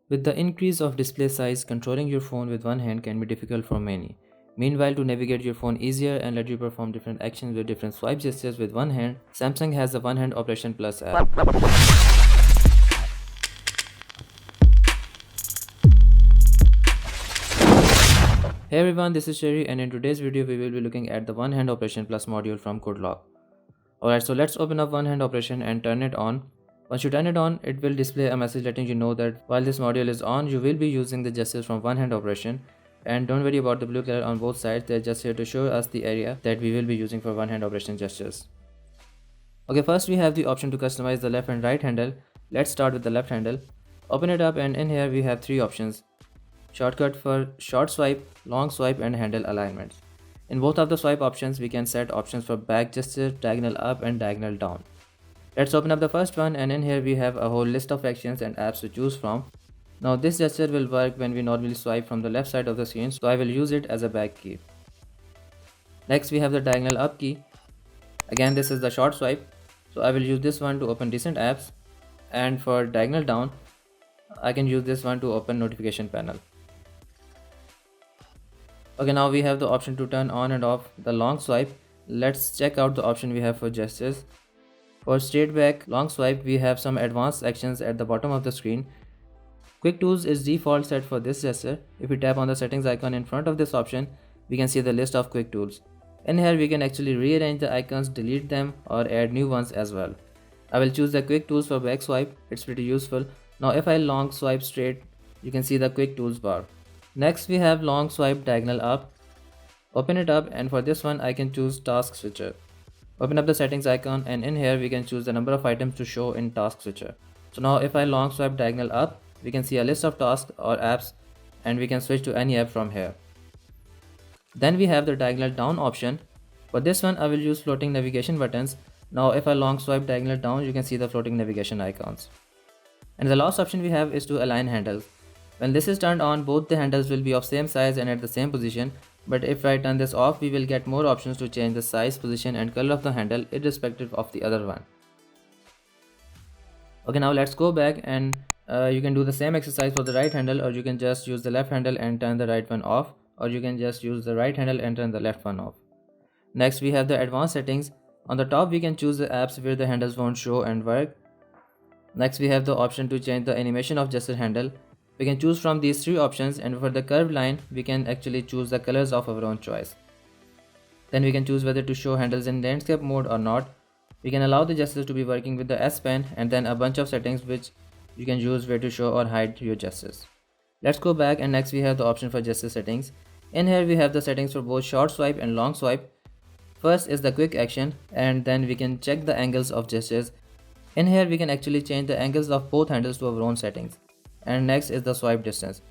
With the increase of display size, controlling your phone with one hand can be difficult for many. Meanwhile, to navigate your phone easier and let you perform different actions with different swipe gestures with one hand, Samsung has the One Hand Operation Plus app. Hey everyone, this is Sherry, and in today's video we will be looking at the One Hand Operation Plus module from goodlock. Alright, so let's open up One Hand Operation and turn it on. Once you turn it on, it will display a message letting you know that while this module is on, you will be using the gestures from One Hand Operation. And don't worry about the blue color on both sides, they're just here to show us the area that we will be using for One Hand Operation gestures. Okay, first we have the option to customize the left and right handle. Let's start with the left handle. Open it up, and in here we have three options. Shortcut for short swipe, long swipe, and handle alignments. In both of the swipe options, we can set options for back gesture, diagonal up, and diagonal down. Let's open up the first one, and in here we have a whole list of actions and apps to choose from. Now this gesture will work when we normally swipe from the left side of the screen, so I will use it as a back key. Next we have the diagonal up key. Again, this is the short swipe, so I will use this one to open recent apps, and for diagonal down, I can use this one to open notification panel. Okay, now we have the option to turn on and off the long swipe. Let's check out the option we have for gestures. For straight back long swipe, we have some advanced actions at the bottom of the screen. Quick tools is default set for this gesture. If we tap on the settings icon in front of this option, we can see the list of quick tools. In here we can actually rearrange the icons, delete them, or add new ones as well. I will choose the quick tools for back swipe, it's pretty useful. Now if I long swipe straight, you can see the quick tools bar. Next we have long swipe diagonal up. Open it up, and for this one I can choose task switcher. Open up the settings icon, and in here we can choose the number of items to show in task switcher. So now if I long swipe diagonal up, we can see a list of tasks or apps, and we can switch to any app from here. Then we have the diagonal down option. For this one I will use floating navigation buttons. Now if I long swipe diagonal down, you can see the floating navigation icons. And the last option we have is to align handles. When this is turned on, both the handles will be of same size and at the same position, but if I turn this off, we will get more options to change the size, position, and color of the handle irrespective of the other one. Okay, now let's go back, and you can do the same exercise for the right handle, or you can just use the left handle and turn the right one off, or you can just use the right handle and turn the left one off. Next we have the advanced settings. On the top we can choose the apps where the handles won't show and work. Next we have the option to change the animation of gesture handle. We can choose from these three options, and for the curved line we can actually choose the colors of our own choice. Then we can choose whether to show handles in landscape mode or not. We can allow the gestures to be working with the S Pen, and then a bunch of settings which you can use where to show or hide your gestures. Let's go back, and next we have the option for gesture settings. In here we have the settings for both short swipe and long swipe. First is the quick action, and then we can check the angles of gestures. In here we can actually change the angles of both handles to our own settings. And next is the swipe distance.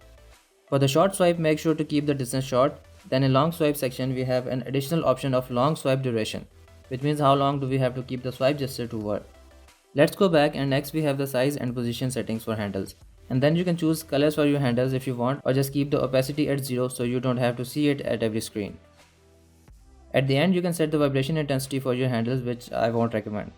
For the short swipe, make sure to keep the distance short. Then in long swipe section we have an additional option of long swipe duration, which means how long do we have to keep the swipe gesture to work. Let's go back, and next we have the size and position settings for handles. And then you can choose colors for your handles if you want, or just keep the opacity at 0 so you don't have to see it at every screen. At the end you can set the vibration intensity for your handles, which I won't recommend.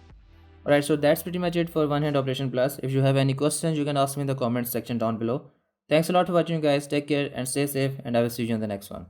Alright, so that's pretty much it for One Hand Operation Plus. If you have any questions, you can ask me in the comments section down below. Thanks a lot for watching guys, take care and stay safe, and I will see you in the next one.